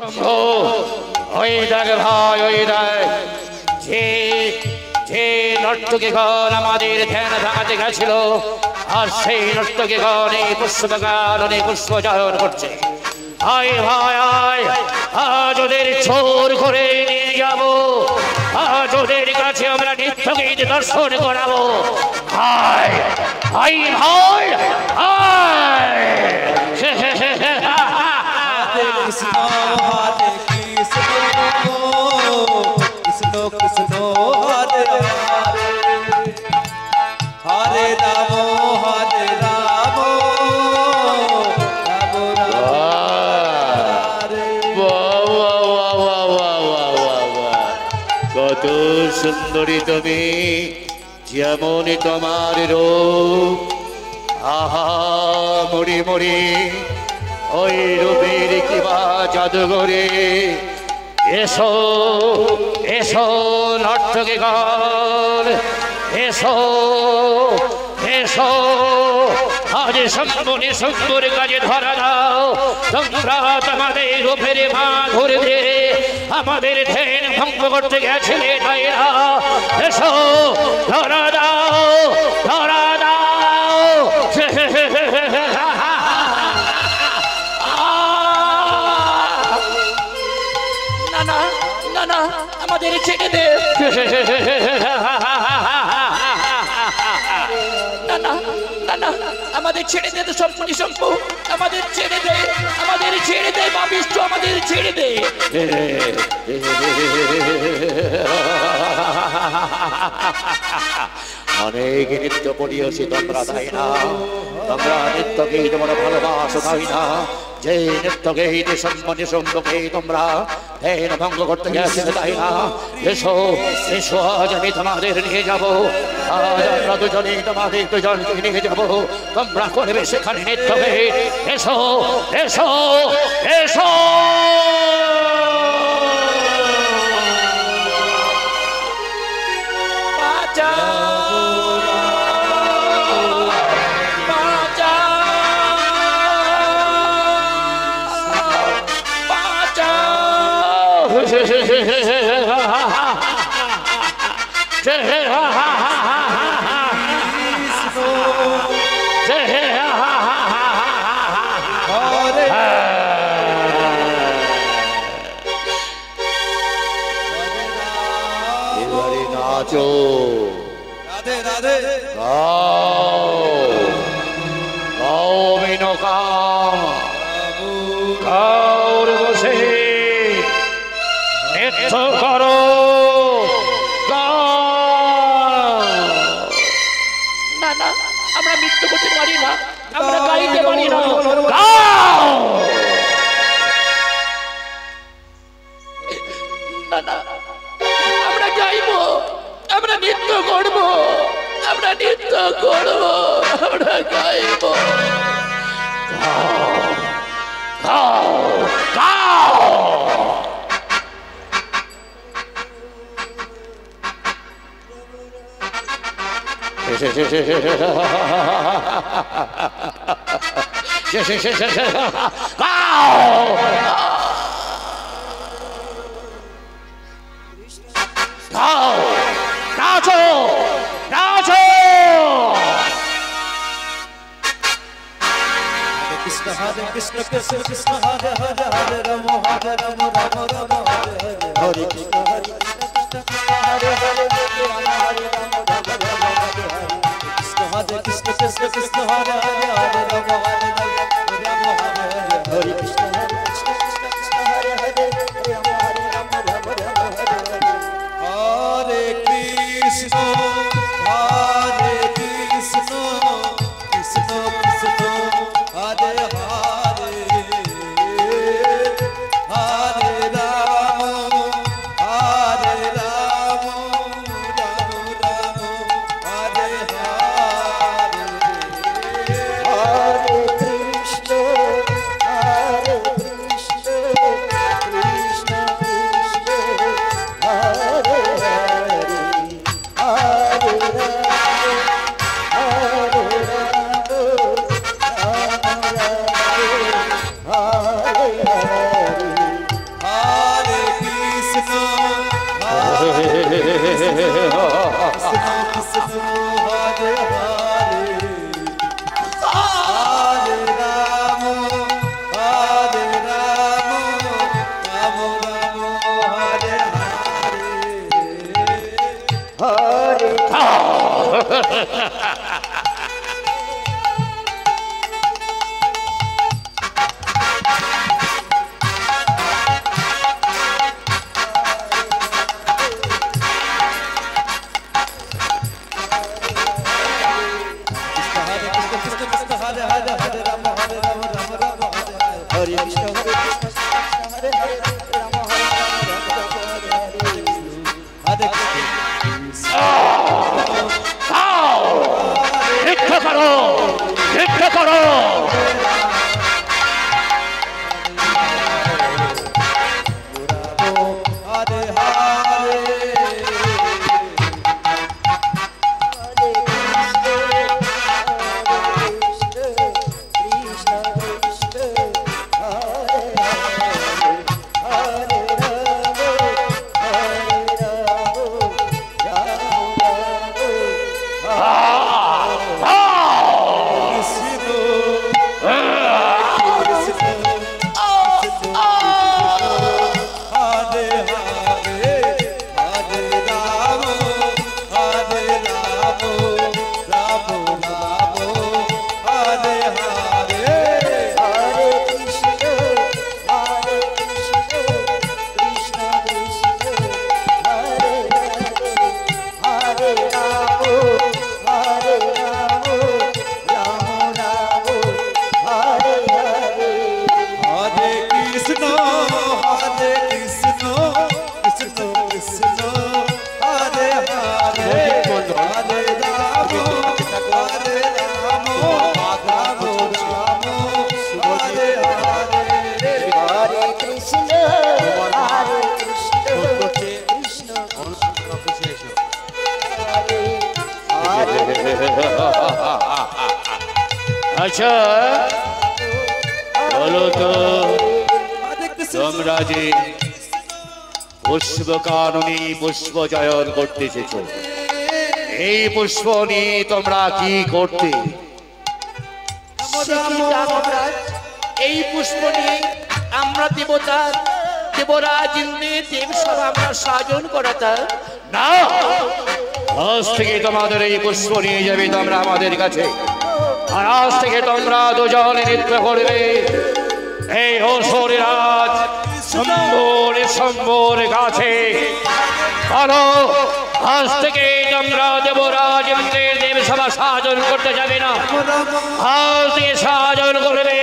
শম্ভু ওই দেখ ভাই ওই দেখ যে যে নর্তকীগণ আমাদের ধ্যান ভাঙাতে গেছিল আর সেই নর্তকীগণ এই পুষ্পবাগান অনেক পুষ্পচয়ন করছে। আয় ভাই আয়, আজ ওদের চোর করে নিয়ে যাব, আজ ওদের কাছে আমরা নৃত্যগীত দর্শন করাবো। আয় আয় ভাই আয়। हरे राम हरे राम কত সুন্দরী তুমি, যেমন তোমার রূপ, আহা মরি মরি ওই রূপের কিবা জাদুঘরে। এসো এসো নর্তকীগণ, এসো এসো আজ সম্পূর্ণ সুন্দর কাজে ধরা দাও। তোমরা তোমাদের রূপের মা ঘুরবে, আমাদের ধ্যান ভঙ্গ করতে গেছিলে তাই না? এসো ধরা দাও ধরা দাও। না না না না, আমাদের ছেড়ে দে। না না না না, আমাদের ছেড়ে দে তো সম্পূর্ণ সম্ভব, আমাদের ছেড়ে দে, আমাদের ছেড়ে দে মা বিষ্ণু, আমাদের ছেড়ে দে। অনেক নৃত্য পড়িয়েছি তোমরা তাই না? তোমরা নৃত্যকে তোমরা ভালোবাসো তাই না? যে নৃত্যকে সম্মানে সম্পর্কে তোমরা ধ্যান ভঙ্গ করতে গেছিলে তাই না? এসো এসো আজ আমি তোমাদের নিয়ে যাবো, আজ আমরা দুজনে তোমাদের দুজনকে নিয়ে যাবো, তোমরা করবে সেখানে নৃত্যকে। এসো এসো এসো। এবারে নাচো, राधे राधे গাও মেনকা, গাওর বসে নৃত্য করো। না না, আমরা নৃত্য করতে পারি না, আমরা গাইতে পারি না। না না, আমরা গাইবো, আমরা নৃত্য করবো, আমরা নৃত্য করবো, আমরা গাইবো। গাও গাও। নাচো নাচো। कृष्ण हरे कृष्ण कृष्ण कृष्ण हरे हरे हरे राम हरे राम राम राम हरे हरे हरे कृष्ण हरे हरे राम हरे राम राम राम हरे हरे कृष्ण हरे कृष्ण कृष्ण कृष्ण हरे हरे हरे राम हरे राम राम हरे हरे हरे कृष्ण हरे कृष्ण कृष्ण कृष्ण हरे हरे राम हरे राम राम राम हरे हरे हरे कृष्ण कृष्ण कृष्ण हरे हरे हरे राम राम राम हरे हरे हरे করো, যুদ্ধ করো। হরে হরে আচ্ছা বলো তো তোমরা যে পুষ্প কাননী পুষ্প চয়ন করতে এসেছো, এই পুষ্প নিয়ে তোমরা কি করতে? এই পুষ্প নিয়ে আমরা দেবতা দেবরাজ ইন্দ্রের দেব সভা আমরা সাজন করাতাম না, আজ থেকে তোমাদের এই পুষ্প নিয়ে যাবে তোমরা আমাদের কাছে, আর আজ থেকে তোমরা দুজনে নৃত্য করবে এই অসুররাজ শম্ভুর কাছে। বলো, আজ থেকে তোমরা দেবরাজ ইন্দ্রের দেব সভা সাজন করতে যাবে না, আজ থেকে সাজন করবে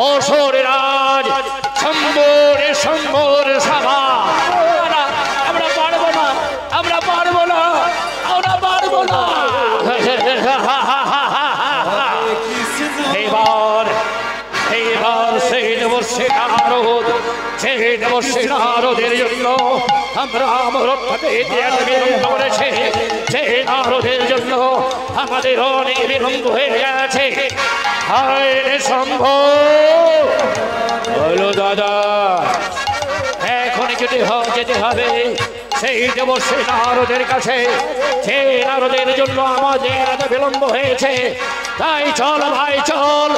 অসুররাজ শম্ভুর সভা। আমরা পারবো না, আমরা পারবো না, আমরা পারবো না। এইবার সেই দেবশ্রী নারদের জন্য আমরা করেছি, সেই নারদের জন্য আমাদের অনেক বিলম্ব হয়ে গেছে। সম্ভব বলো দাদা, এখন যেতে হবে সেই দেবশ্রী নারদের কাছে, যে নারদের জন্য আমাদের এত বিলম্ব হয়েছে। তাই চল ভাই চল,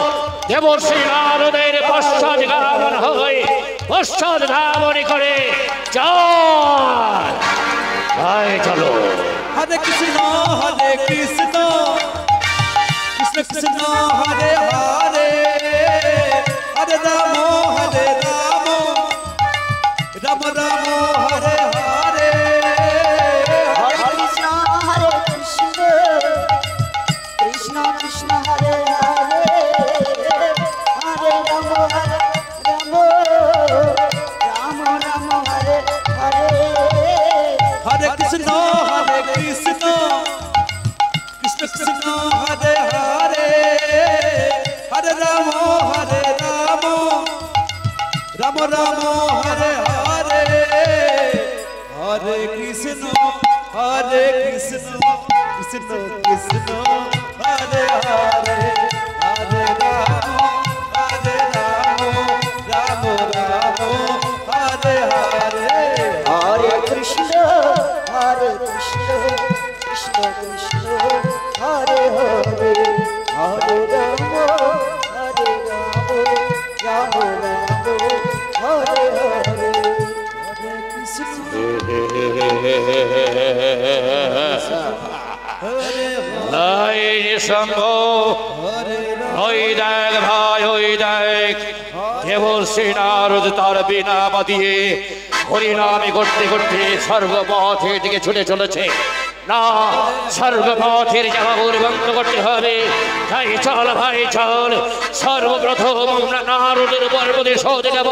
দেবশ্রী নারদের পশ্চাৎ গামন হয়ে পশ্চাৎ ধাবনী করে চল ভাই চলো। হরে কৃষ্ণ কৃষ্ণ কৃষ্ণ হরে হরে, হরে রাম রাম রাম হরে হরে, হরে কৃষ্ণ কৃষ্ণ কৃষ্ণ হরে হরে, হরে রাম রাম রাম হরে হরে, হরে কৃষ্ণ কৃষ্ণ কৃষ্ণ হরে হরে, হরে রাম রাম রাম হরে হরে, হরে কৃষ্ণ কৃষ্ণ কৃষ্ণ কৃষ্ণ হরে হরে, হরে রাম রাম রাম হরে হরে, হরে কৃষ্ণ কৃষ্ণ কৃষ্ণ হরে হরে, হরে রাম রাম রাম হরে হরে, হরে কৃষ্ণ ওই দেখ ভাই, ওই দেখ দেবশ্রী নারদ তার বিনা বাদিয়ে হরিনামে করতে করতে স্বর্গপথের দিকে ছুটে চলেছে। না, স্বর্গপথের যাওয়া বন্ধ করতে হবে। তাই চল ভাই চল, সর্বপ্রথম আমরা নারদের পর্বতে সৌদে যাব,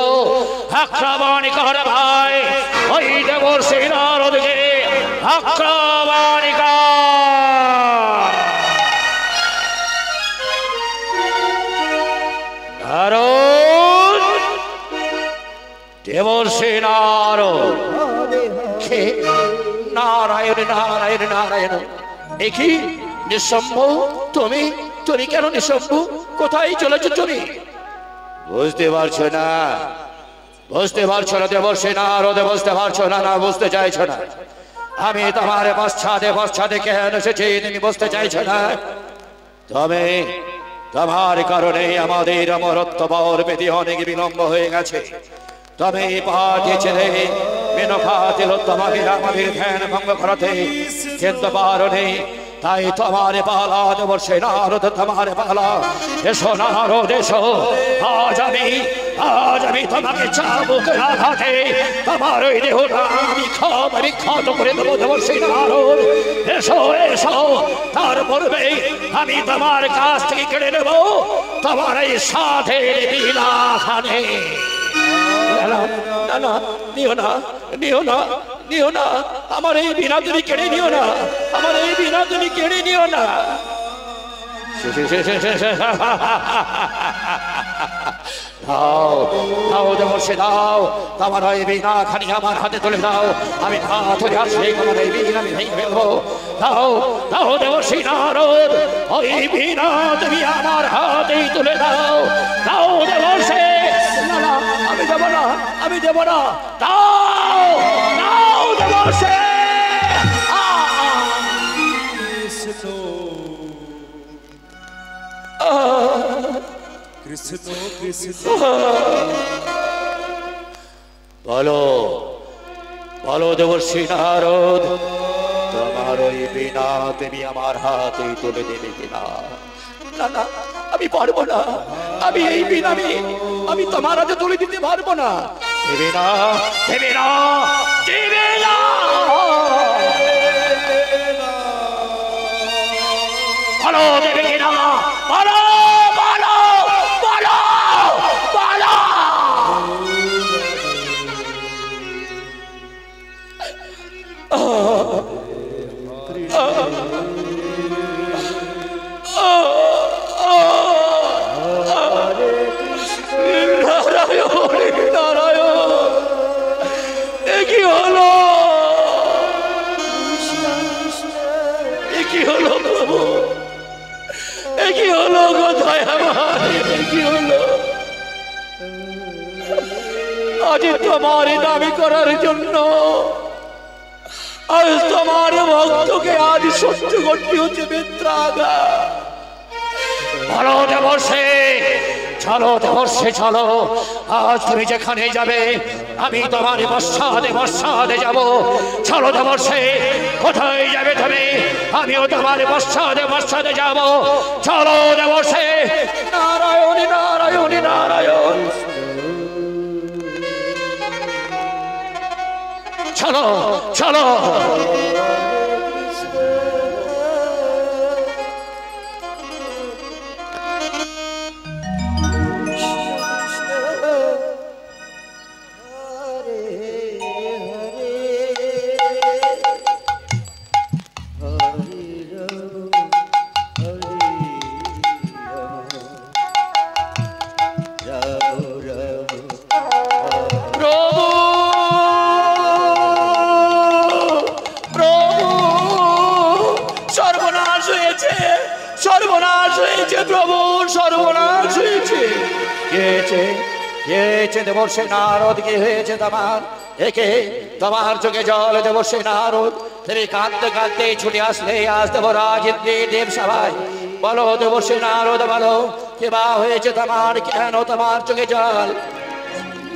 আক্রমণ কর ভাই ওই দেবশ্রী নারদকে, আক্রমণ কর। দেবর্ষি নারদ। হরে কে? নারায়ণ নারায়ণ নারায়ণ। একই নিঃসম্ভ, তুমি তুমি কেন নিঃসম্ভ? কোথায় চলেছো তুমি? বুঝতে পারছো না? বুঝতে পারছো না দেবর্ষি নারদ? বুঝতে পারছো না? না বুঝতে চাইছো না? আমি তোমার পশ্চাতে পশ্চাতে কেন এসেছি তুমি বুঝতে চাইছো না? তবে তোমার কারণে আমাদের অমরত্ব বরবেদি অনেক বিলম্ব হয়ে গেছে। তবে পাঠে ছেলে মেনকা দিল তোমাকে আমাদের ধ্যান ভঙ্গ করাতে, কিন্তু পারো তাই তোমার পালা দেবর্ষি নারদ, তোমার পালা। এসো নারদ এসো, আজ আমি তোমাকে চাবুক আঘাতে তোমার ওই দেহটা বিখ্যাত করে দেবো দেবর্ষি নারদ। এসো এসো, তার পূর্বে আমি তোমার কাছ থেকে কেড়ে নেব তোমার এই সাধের বিলাখানে। না না, নিও না, নিও না, নিও না, আমার এই বিনা তুমি কেড়ে নিও না, আমার এই বিনা তুমি কেড়ে নিও না। দাও দাও দেবর্ষি দাও, তোমার ওই বিনা খানি আমার হাতে তুলে দাও। আমি হাত ধরে আসলে তোমার এই বিনা আমি ভেঙে ফেলবো। দাও দাও দেবর্ষি নারদ, ওই বিনা তুমি আমার হাতেই তুলে দাও। দাও দেবর্ষি। না না, আমি দেব না, আমি দেব না। দাও দাও দেবর্ষি। কৃষ্ণ কৃষ্ণ বলো বলো দেবর্ষি নারদ, তোমার ওই বিনা তুমি আমার হাতেই তুলে দেবে কিনা? না না, আমি পারবো না, আমি এই বিনা আমি তোমার হাতে তুলে দিতে পারবো না। দেবে না, দেবে না, দেবে না। বলো দেবে কিনা? বলো বলো বলো বলো। নারায়ণ নারায়ণ, কি হলো? কি হলো প্রভু? কি হলো? কোথায় আমার? কি হলো? আজ তোমার দাবি করার জন্য আজ তোমার ভক্তকে আজ সহ্য করতে হচ্ছে বেত্রাঘাত। বলো দেবর্ষি, চলো দেবর্ষি চলো, আজ তুমি যেখানে যাবে আমি তোমার পশ্চাদে যাব। চলো দেবর্ষি, কোথায় যাবে তুমি? আমিও তোমার পশ্চাদে যাব। চলো দেবর্ষি। নারায়ণ নারায়ণ নারায়ণ। চলো চলো। দেবর্ষি নারদ, কি হয়েছে তোমার? একে তোমার চোখে জল দেবর্ষি নারদ, তুমি কাঁদতে কাঁদতে ছুটে আসলে আজ দেবরাজ দেব সভায়। বলো দেবর্ষি নারদ, বলো কে বা হয়েছে তোমার? কেন তোমার চোখে জল?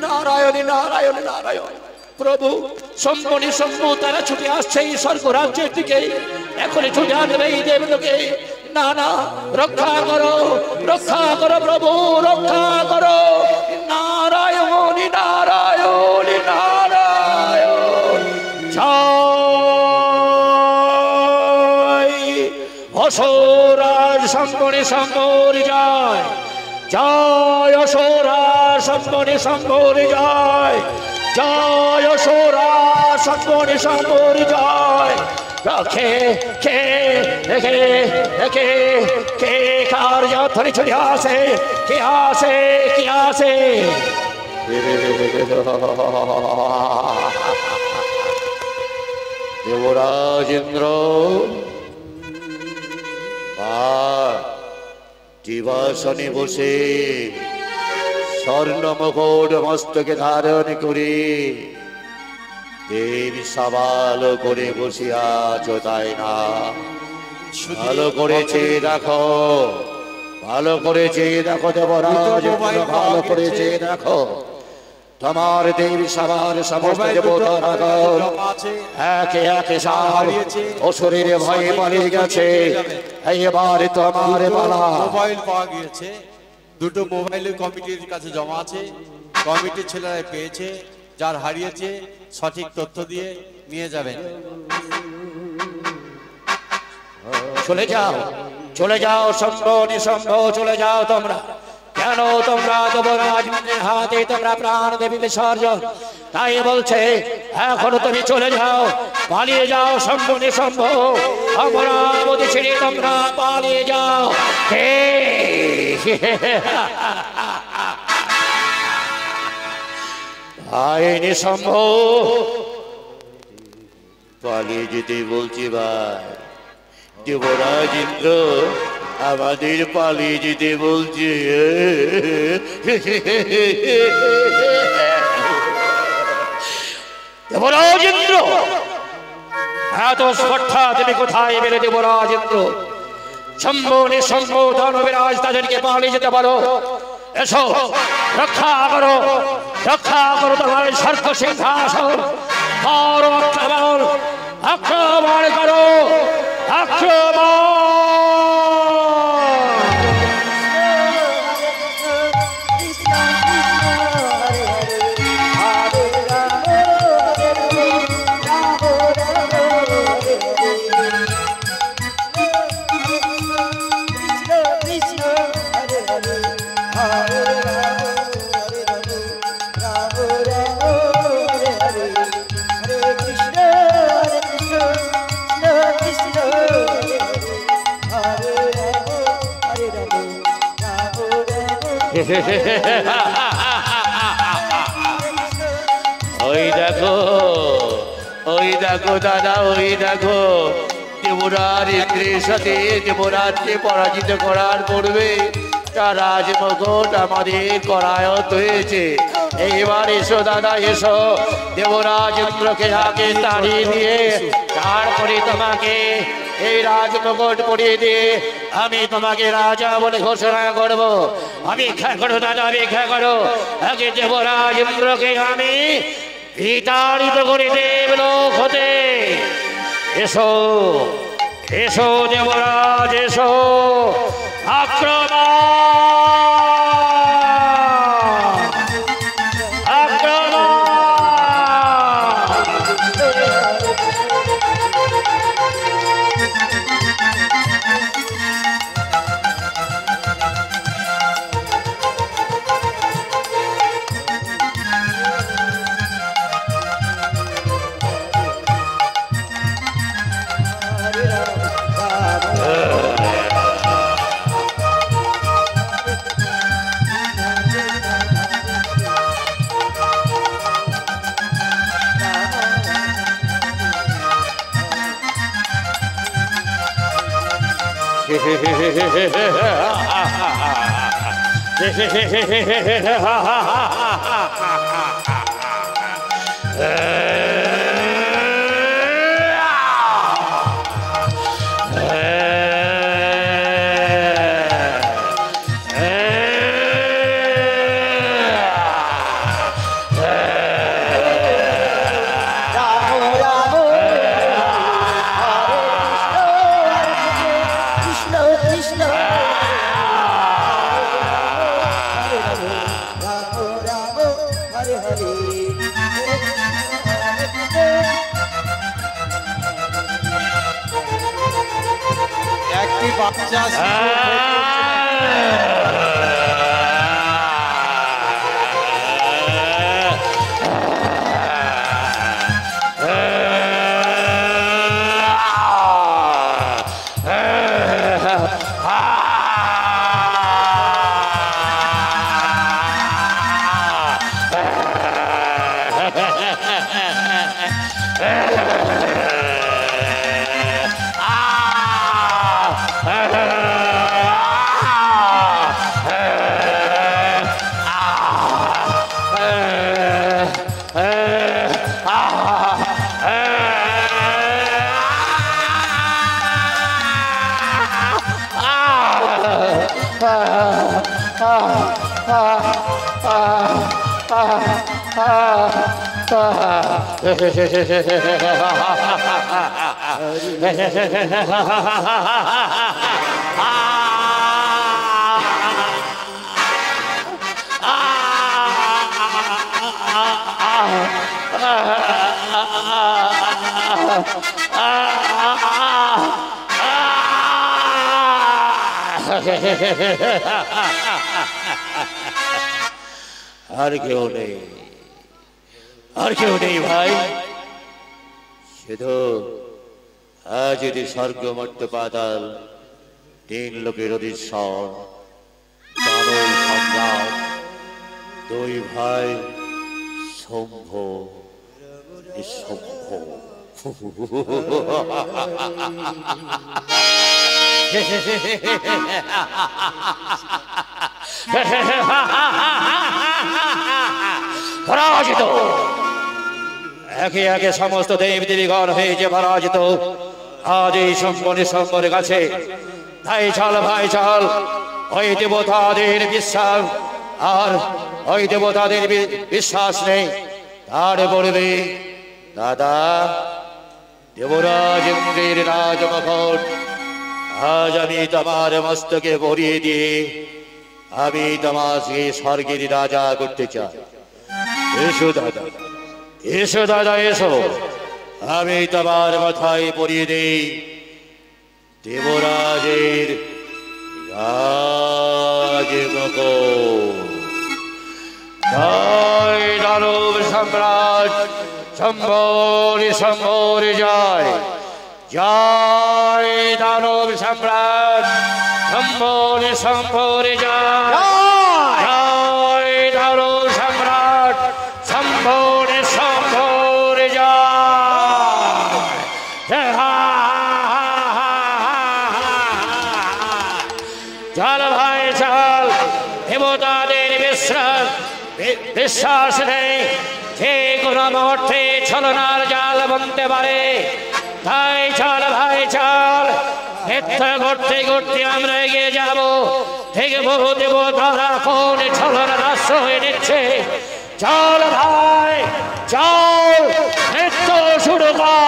নারায়ণ নারায়ণ নারায়ণ। প্রভু শম্ভনি শম্ভু তারা ছুটে আসছে এই স্বর্গ রাজ্যের দিকে, এখনই ছুটে আসবে এই দেবলোকে। না না, রক্ষা করো প্রভু, রক্ষা করো। নারায়ণ নারায়ণ নারায়ণ। জয় অসুরাজ শম্ভনি শম্ভুর জয়, জয় অসুরাজ শম্ভনি শম্ভুর জয়, জয় অসুরাজ শম্ভনি শম্ভুর জয়। কে কে কে কে কে কার ধরে চলে আসে? কে আসে? কে আসে? দেবরাজ ইন্দ্র দিবাসনে বসে স্বর্ণ মুকুট মস্তকে ধারণ করে দেবী সবাল করে বসে আছো, তাই না? ভালো করেছে দেখো, ভালো করেছে দেখো দেবরাজ, ভালো করেছে দেখো। তোমার দেবী সবার সমস্ত দেবতার একে একে সব অসুরের ভয়ে পালিয়ে গেছে। এবার তোমার পালা। মোবাইল পাওয়া গিয়েছে, দুটো মোবাইল কমিটির কাছে জমা আছে। কমিটির ছেলেরা পেয়েছে, যার হারিয়েছে সঠিক তথ্য দিয়ে নিয়ে যাবেন। চলে যাও, চলে যাও, শম্ভ নিঃশম্ভ চলে যাও তোমরা। কেন তোমরা দেবরাজের হাতে তোমরা প্রাণ দেবী বিসর্জন, তাই বলছে এখনো তুমি চলে যাও, পালিয়ে যাও শম্ভ নিঃশম্ভ। অমরাবতী ছেড়ে তোমরা পালিয়ে যাও। ভাই নিঃশম্ভ পালিয়ে যেতে বলছি ভাই। দেবরাজ ইন্দ্র আমাদের পালিয়ে যেতে বলছে। দেবরাজ ইন্দ্র এত স্পর্ধা তুমি কোথায় বেড়ে? দেবরাজ ইন্দ্র শম্ভ নিঃশম্ভ দানবেরাজ তাদেরকে পালিয়ে যেতে পারো। এসো রক্ষা করো, রক্ষা করো তোমার স্বর্গ সিংহাসন। করো আক্রমণ, আক্রমণ করো, আক্রমণ। ওই দেখো, ওই দেখো দাদা, ওই দেখো দেবরাজ ইন্দ্রের সাথে দেবরাজকে পরাজিত করার পূর্বে তার রাজমুকুট আমাদের করায়ত হয়েছে। এইবার এসো দাদা, এসো দেবরাজ ইন্দ্রকে আগে তাড়িয়ে দিয়ে তারপরে তোমাকে এই রাজমুকুট পরিয়ে দিয়ে আমি তোমাকে রাজা বলে ঘোষণা করব। অপেক্ষা করো দাদা, অপেক্ষা করো। আগে দেবরাজ ইন্দ্রকে আমি বিতাড়িত করে দেবলোক হতে। এসো, এসো দেবরাজ, এসো, আক্রমণ, আক্রমণ। একটি বাচ্চা আর কেউ নেই, আর কেউ নেই ভাই, শুধু আজ যদি স্বর্গ মর্ত পাতাল তিন লোকের অধীশ্বর দানব সম্রাট দুই ভাই শম্ভ নিঃশম্ভ। পরাজিত, একে একে সমস্ত দেব দেবীগণ হয়েছে পরাজিত আজ এই শম্ভের কাছে। তাই চল ভাই চল, ওই দেবতাদের বিশ্বাস আর ওই দেবতাদের বিশ্বাস নেই, তার বলবে দাদা দেবরাজ ইন্দ্রের রাজমুকুট আজ আমি তোমার মস্তকে পরিয়ে দিয়ে আমি তোমাকে স্বর্গের রাজা করতে চাই। এসো দাদা, এসো দাদা এসো, আমি তোমার মাথায় পরিয়ে দেই দেবরাজের রাজমুকুট। জয় দানব সম্রাট শম্ভর জয়, জয় দানব সম্রাট শম্ভর জয়, জয় দানব সম্রাট শম্ভর জয়। চল ভাই চল, দেবতাদের বিশ্বাস নেই, যে কোনো মুহূর্তে ছলনার জাল বুনতে পারে। তাই চল ভাই চল, মিথ্যা ঘটতে ঘটতে আমরা এগিয়ে যাবো, দেখবো দেবতারা কোন ছলনার আশ্রয় নিচ্ছে। চল ভাই চল, নৃত্য শুরু কর।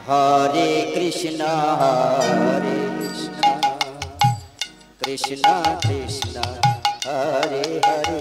हरे कृष्णा कृष्णा कृष्णा हरे हरे।